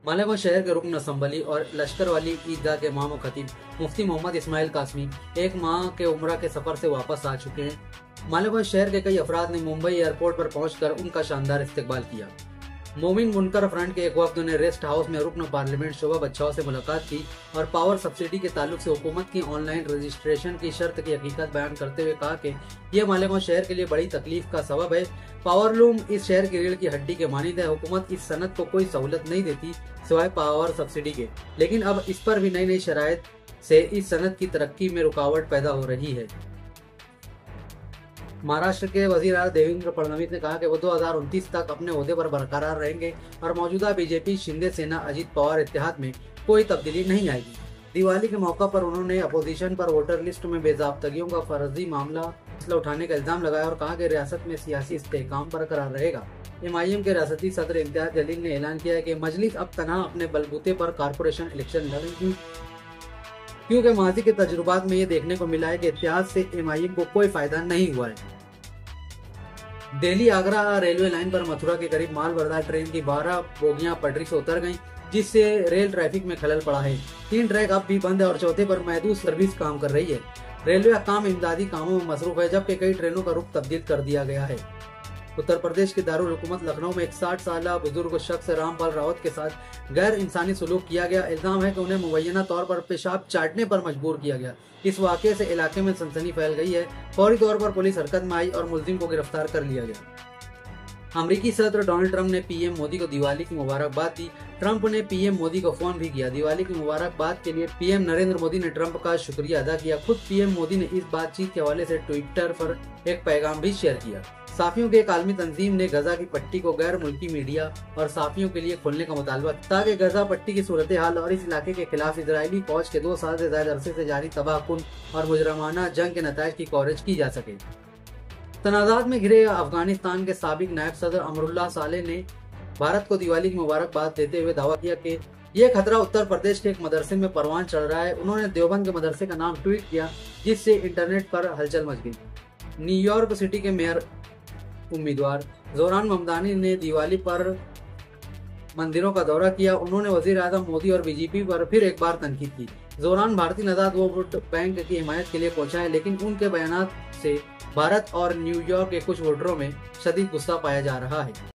मालेगांव शहर के रुकन असम्बली और लश्कर वाली ईदगाह के इमाम और खतीब मुफ्ती मोहम्मद इस्माइल कासमी एक माह के उम्रा के सफर से वापस आ चुके हैं। मालेगांव शहर के कई अफराद ने मुंबई एयरपोर्ट पर पहुंचकर उनका शानदार इस्तकबाल किया। मोमिन मुनकर फ्रंट के एक वफ्द ने रेस्ट हाउस में रुकन पार्लियामेंट शोभा बच्चाओं से मुलाकात की और पावर सब्सिडी के ताल्लुक से हुकूमत की ऑनलाइन रजिस्ट्रेशन की शर्त की हकीकत बयान करते हुए कहा कि यह मालेगांव शहर के लिए बड़ी तकलीफ का सबब है। पावरलूम इस शहर की रीढ़ की हड्डी के मानिंद है। हुकूमत इस सनत को कोई सहूलत नहीं देती सिवाय पावर सब्सिडी के, लेकिन अब इस पर भी नई नई शराइत से इस सनत की तरक्की में रुकावट पैदा हो रही है। महाराष्ट्र के वजीर आला देवेंद्र फडणवीस ने कहा कि वो 2029 तक अपने ओहदे पर बरकरार रहेंगे और मौजूदा बीजेपी शिंदे सेना अजीत पवार इत्तेहाद में कोई तब्दीली नहीं आएगी। दिवाली के मौका पर उन्होंने अपोजिशन पर वोटर लिस्ट में बेजाब्तगियों का फर्जी मामला उठाने का इल्जाम लगाया और कहा कि रियासत में सियासी इस्तेहकाम बरकरार रहेगा। MIM के रियासती सदर इम्तियाज जलील ने ऐलान किया है कि मजलिस अब तनहा अपने बलबूते पर कारपोरेशन इलेक्शन लड़ेगी, क्योंकि माजी के तजुर्बात में ये देखने को मिला है कि इत्तेहाद से MIM को कोई फायदा नहीं हुआ है। दिल्ली आगरा रेलवे लाइन पर मथुरा के करीब माल बरदार ट्रेन की 12 बोगियां पटरी से उतर गईं, जिससे रेल ट्रैफिक में खलल पड़ा है। 3 ट्रैक अब भी बंद है और चौथे पर महदूद सर्विस काम कर रही है। रेलवे काम इमदादी कामों में मसरूफ है, जबकि कई ट्रेनों का रुख तब्दील कर दिया गया है। उत्तर प्रदेश के दारुल हुकूमत लखनऊ में एक 60 साल बुजुर्ग शख्स रामपाल रावत के साथ गैर इंसानी सलूक किया गया। इल्जाम है कि उन्हें मुबैना तौर पर पेशाब चाटने पर मजबूर किया गया। इस वाक़े से इलाके में सनसनी फैल गई है। फौरी तौर पर पुलिस हरकत में आई और मुलजिम को गिरफ्तार कर लिया गया। अमेरिकी सदर डोनाल्ड ट्रंप ने PM मोदी को दिवाली की मुबारकबाद दी। ट्रंप ने PM मोदी को फोन भी किया। दिवाली की मुबारकबाद के लिए PM नरेंद्र मोदी ने ट्रंप का शुक्रिया अदा किया। खुद PM मोदी ने इस बातचीत के हवाले से ट्विटर पर एक पैगाम भी शेयर किया। साफियों के एक आलमी तंजीम ने गजा की पट्टी को गैर मुल्की मीडिया और साफियों के लिए खोलने का मुतालबा ताकि गजा पट्टी की सूरत हाल और इस इलाके के खिलाफ इजरायली फौज के 2 साल से ज्यादा अरसे से जारी तबाहकुन और मुजरमाना जंग के नताइज की कवरेज की जा सके। तनाज़ात में घिरे अफगानिस्तान के साबिक नायब सदर अमरुल्लाह सालेह ने भारत को दिवाली की मुबारकबाद देते हुए दावा किया कि ये खतरा उत्तर प्रदेश के एक मदरसे में परवान चढ़ रहा है। उन्होंने देवबंद के मदरसे का नाम ट्वीट किया, जिससे इंटरनेट पर हलचल मच गई। न्यूयॉर्क सिटी के मेयर उम्मीदवार जोरान ममदानी ने दिवाली पर मंदिरों का दौरा किया। उन्होंने वजीर आजम मोदी और BJP पर फिर एक बार तनकीद की। जोरान भारतीय नजात वोट बैंक की हिमायत के लिए पहुंचा है, लेकिन उनके बयानात से भारत और न्यूयॉर्क के कुछ वोटरों में शदीद गुस्सा पाया जा रहा है।